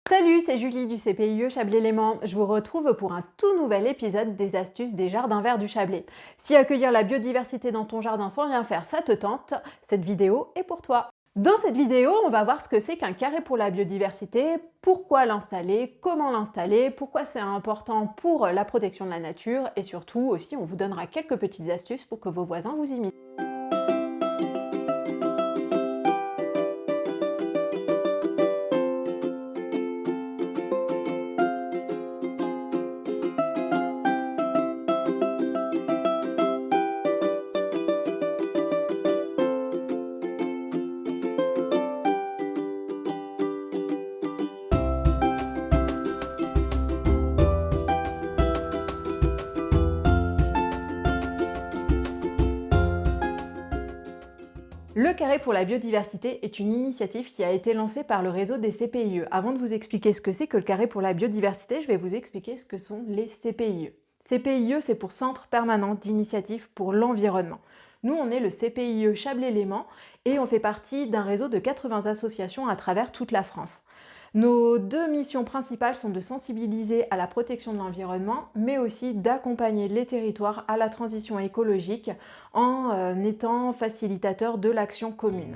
Salut, c'est Julie du CPIE Chablais-Léman. Je vous retrouve pour un tout nouvel épisode des astuces des jardins verts du Chablais. Si accueillir la biodiversité dans ton jardin sans rien faire, ça te tente, cette vidéo est pour toi. Dans cette vidéo, on va voir ce que c'est qu'un carré pour la biodiversité, pourquoi l'installer, comment l'installer, pourquoi c'est important pour la protection de la nature et surtout aussi on vous donnera quelques petites astuces pour que vos voisins vous imitent. Le carré pour la biodiversité est une initiative qui a été lancée par le réseau des CPIE. Avant de vous expliquer ce que c'est que le carré pour la biodiversité, je vais vous expliquer ce que sont les CPIE. CPIE, c'est pour Centre Permanent d'Initiative pour l'Environnement. Nous, on est le CPIE Chablais-Léman et on fait partie d'un réseau de 80 associations à travers toute la France. Nos deux missions principales sont de sensibiliser à la protection de l'environnement, mais aussi d'accompagner les territoires à la transition écologique en étant facilitateur de l'action commune.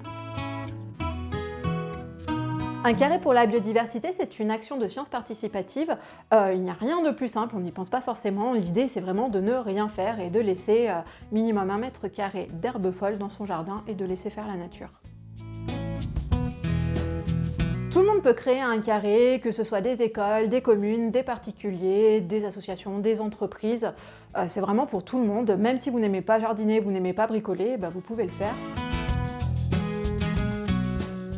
Un carré pour la biodiversité, c'est une action de science participative. Il n'y a rien de plus simple, on n'y pense pas forcément. L'idée, c'est vraiment de ne rien faire et de laisser minimum 1 mètre carré d'herbe folle dans son jardin et de laisser faire la nature. Tout le monde peut créer un carré, que ce soit des écoles, des communes, des particuliers, des associations, des entreprises. C'est vraiment pour tout le monde. Même si vous n'aimez pas jardiner, vous n'aimez pas bricoler, vous pouvez le faire.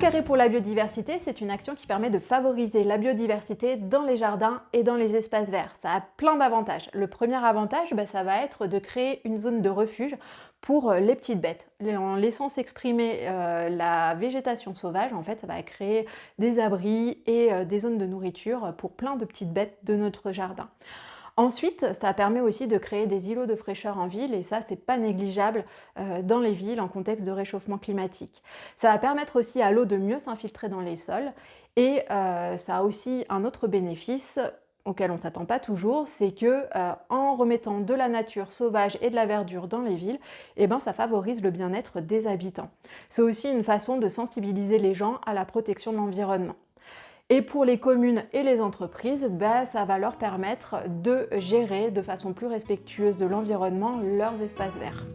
Carré pour la biodiversité, c'est une action qui permet de favoriser la biodiversité dans les jardins et dans les espaces verts. Ça a plein d'avantages. Le premier avantage, ça va être de créer une zone de refuge pour les petites bêtes. En laissant s'exprimer la végétation sauvage, en fait, ça va créer des abris et des zones de nourriture pour plein de petites bêtes de notre jardin. Ensuite, ça permet aussi de créer des îlots de fraîcheur en ville et ça, c'est pas négligeable dans les villes en contexte de réchauffement climatique. Ça va permettre aussi à l'eau de mieux s'infiltrer dans les sols et ça a aussi un autre bénéfice auquel on ne s'attend pas toujours, c'est que en remettant de la nature sauvage et de la verdure dans les villes, ça favorise le bien-être des habitants. C'est aussi une façon de sensibiliser les gens à la protection de l'environnement. Et pour les communes et les entreprises, ça va leur permettre de gérer de façon plus respectueuse de l'environnement leurs espaces verts.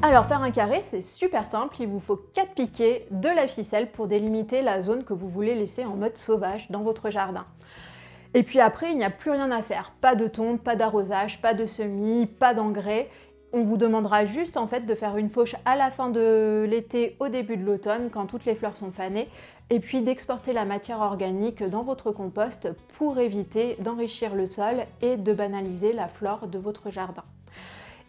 Alors faire un carré, c'est super simple, il vous faut 4 piquets, de la ficelle pour délimiter la zone que vous voulez laisser en mode sauvage dans votre jardin. Et puis après, il n'y a plus rien à faire, pas de tonte, pas d'arrosage, pas de semis, pas d'engrais. On vous demandera juste en fait de faire une fauche à la fin de l'été, au début de l'automne, quand toutes les fleurs sont fanées, et puis d'exporter la matière organique dans votre compost pour éviter d'enrichir le sol et de banaliser la flore de votre jardin.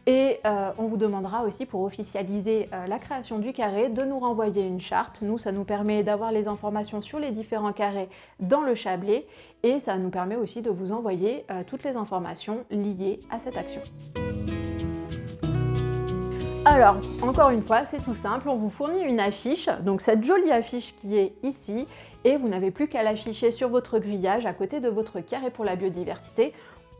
Et on vous demandera aussi pour officialiser la création du carré de nous renvoyer une charte. Nous, ça nous permet d'avoir les informations sur les différents carrés dans le Chablais et ça nous permet aussi de vous envoyer toutes les informations liées à cette action. Alors, encore une fois, c'est tout simple, on vous fournit une affiche, donc cette jolie affiche qui est ici, et vous n'avez plus qu'à l'afficher sur votre grillage à côté de votre carré pour la biodiversité.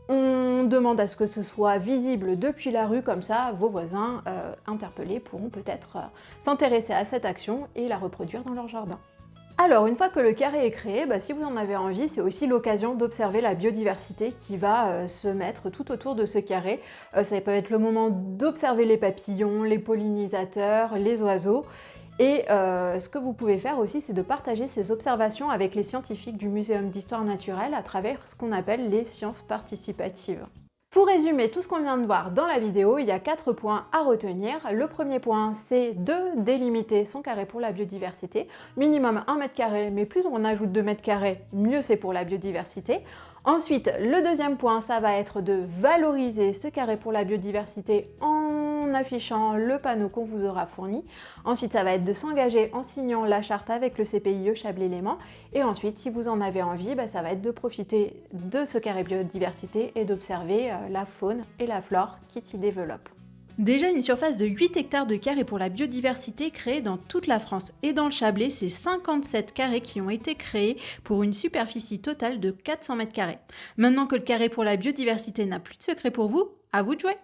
On demande à ce que ce soit visible depuis la rue, comme ça vos voisins interpellés pourront peut-être s'intéresser à cette action et la reproduire dans leur jardin. Alors, une fois que le carré est créé, si vous en avez envie, c'est aussi l'occasion d'observer la biodiversité qui va se mettre tout autour de ce carré. Ça peut être le moment d'observer les papillons, les pollinisateurs, les oiseaux. Et ce que vous pouvez faire aussi, c'est de partager ces observations avec les scientifiques du Muséum d'Histoire Naturelle à travers ce qu'on appelle les sciences participatives. Pour résumer tout ce qu'on vient de voir dans la vidéo, il y a 4 points à retenir. Le premier point, c'est de délimiter son carré pour la biodiversité. Minimum 1 mètre carré, mais plus on ajoute 2 mètres carrés, mieux c'est pour la biodiversité. Ensuite, le deuxième point, ça va être de valoriser ce carré pour la biodiversité en affichant le panneau qu'on vous aura fourni. Ensuite, ça va être de s'engager en signant la charte avec le CPIE Chablais-Léman. Et ensuite, si vous en avez envie, ça va être de profiter de ce carré biodiversité et d'observer la faune et la flore qui s'y développent. Déjà une surface de 8 hectares de carrés pour la biodiversité créée dans toute la France. Et dans le Chablais, c'est 57 carrés qui ont été créés pour une superficie totale de 400 mètres carrés. Maintenant que le carré pour la biodiversité n'a plus de secret pour vous, à vous de jouer!